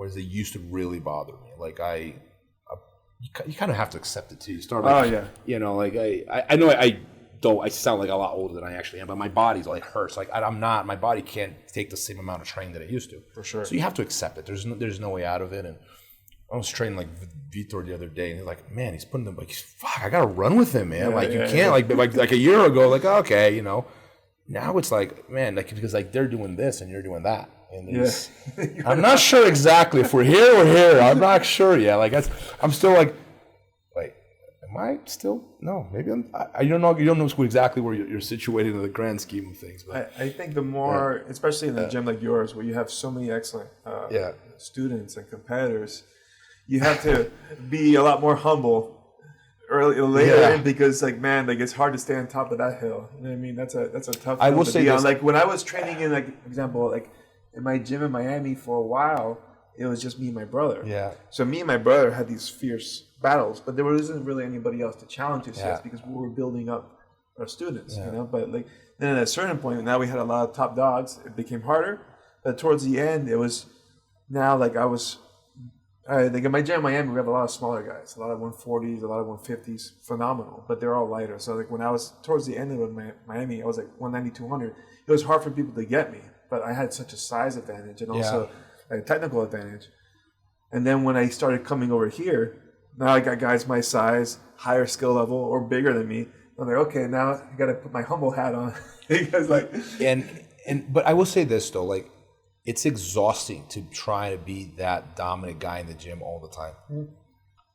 whereas they used to really bother me. Like you kind of have to accept it too. You start you know, like I know I sound like a lot older than I actually am, but my body's like hurts. Like my body can't take the same amount of training that it used to. For sure. So you have to accept it. There's no way out of it. And I was training like Vitor the other day, and he's like, man, he's putting them like, fuck, I gotta run with him, man. You can't like a year ago, like okay, you know. Now it's like, man, like because like they're doing this and you're doing that. And I'm not sure exactly if we're here or here. I'm not sure yet. Like I'm still like, wait, am I still? No, maybe I don't know. You don't know exactly where you're situated in the grand scheme of things. But I think the more, especially in a gym like yours, where you have so many excellent students and competitors, you have to be a lot more humble later in, because like, man, like it's hard to stay on top of that hill. You know what I mean? That's a tough hill to be on. Like when I was training in, like, for example, like in my gym in Miami for a while, it was just me and my brother. Yeah. So me and my brother had these fierce battles, but there wasn't really anybody else to challenge us yet, because we were building up our students, you know. But like then at a certain point, now we had a lot of top dogs. It became harder, but towards the end, it was now like like in my gym in Miami, we have a lot of smaller guys, a lot of 140s, a lot of 150s, phenomenal, but they're all lighter. So like when I was towards the end of Miami, I was like 190, 200. It was hard for people to get me, but I had such a size advantage and also a technical advantage. And then when I started coming over here, now I got guys my size, higher skill level, or bigger than me. I'm like, okay, now I got to put my humble hat on. Because like, but I will say this though, like, it's exhausting to try to be that dominant guy in the gym all the time.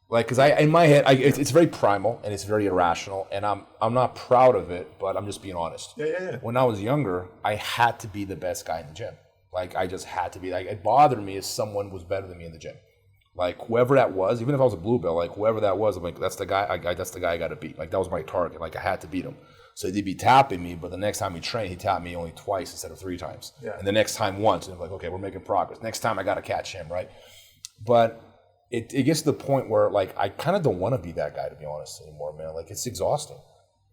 Like, because in my head, it's very primal and it's very irrational, and I'm not proud of it, but I'm just being honest. When I was younger, I had to be the best guy in the gym. Like, I just had to be. Like, it bothered me if someone was better than me in the gym. Like, whoever that was, even if I was a blue belt, like whoever that was, I'm like, that's the guy I got to beat. Like, that was my target. Like, I had to beat him. So he'd be tapping me, but the next time we trained, he tapped me only twice instead of 3 times. And the next time once, and I'm like, okay, we're making progress. Next time I got to catch him, right? But it gets to the point where, like, I kind of don't want to be that guy, to be honest, anymore, man. Like, it's exhausting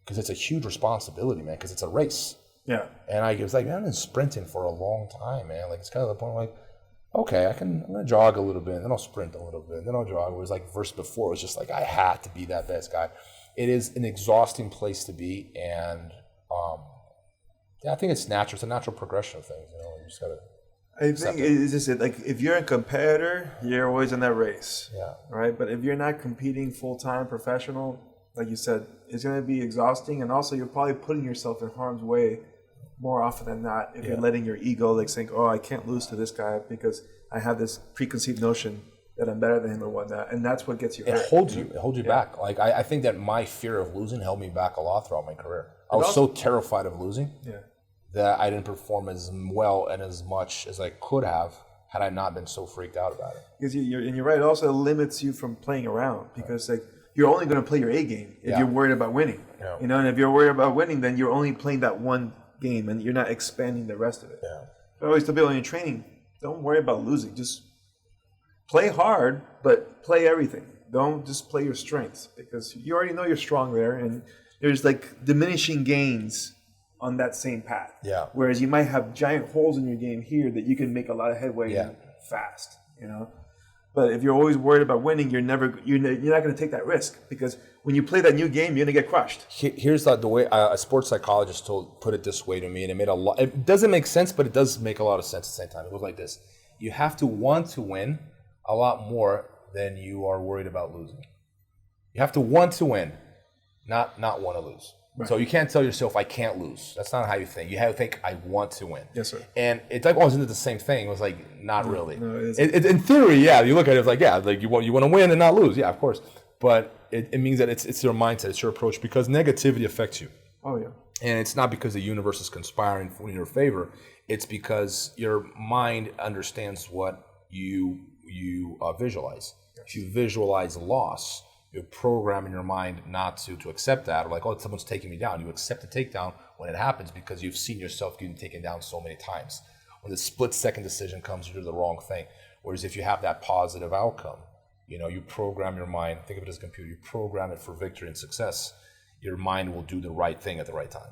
because it's a huge responsibility, man, because it's a race. And I was like, man, I've been sprinting for a long time, man. Like, it's kind of the point where, like, okay, I'm going to jog a little bit, then I'll sprint a little bit, then I'll jog. It was like versus before, it was just like I had to be that best guy. It is an exhausting place to be, and I think it's natural. It's a natural progression of things. You know, you just gotta. I think it's just like if you're a competitor, you're always in that race, right? But if you're not competing full time, professional, like you said, it's going to be exhausting, and also you're probably putting yourself in harm's way more often than not if you're letting your ego like think, oh, I can't lose to this guy because I have this preconceived notion that I'm better than him or whatnot, and that's what gets you hurt. It holds you back. Like I think that my fear of losing held me back a lot throughout my career. I was so terrified of losing that I didn't perform as well and as much as I could have had I not been so freaked out about it. Because you're right. It also limits you from playing around because like you're only going to play your A game if you're worried about winning. You know, and if you're worried about winning, then you're only playing that one game and you're not expanding the rest of it. But always tell people in your training, don't worry about losing. Just play hard, but play everything. Don't just play your strengths because you already know you're strong there, and there's like diminishing gains on that same path. Whereas you might have giant holes in your game here that you can make a lot of headway in fast. You know, but if you're always worried about winning, you're not going to take that risk because when you play that new game, you're going to get crushed. Here's the way a sports psychologist put it this way to me, and it made a lot. It doesn't make sense, but it does make a lot of sense at the same time. It goes like this: you have to want to win a lot more than you are worried about losing. You have to want to win, not want to lose. Right. So you can't tell yourself, I can't lose. That's not how you think. You have to think, I want to win. Yes, sir. And it's like, isn't it the same thing? It was like, not really. No, in theory, you look at it, it's like, like you want to win and not lose. Yeah, of course. But it means that it's your mindset, it's your approach, because negativity affects you. Oh, yeah. And it's not because the universe is conspiring in your favor. It's because your mind understands what you visualize. If you visualize loss, you program in your mind not to accept that, or like, oh, someone's taking me down. You accept the takedown when it happens because you've seen yourself getting taken down so many times. When the split-second decision comes, you do the wrong thing. Whereas if you have that positive outcome, you program your mind. Think of it as a computer. You program it for victory and success. Your mind will do the right thing at the right time.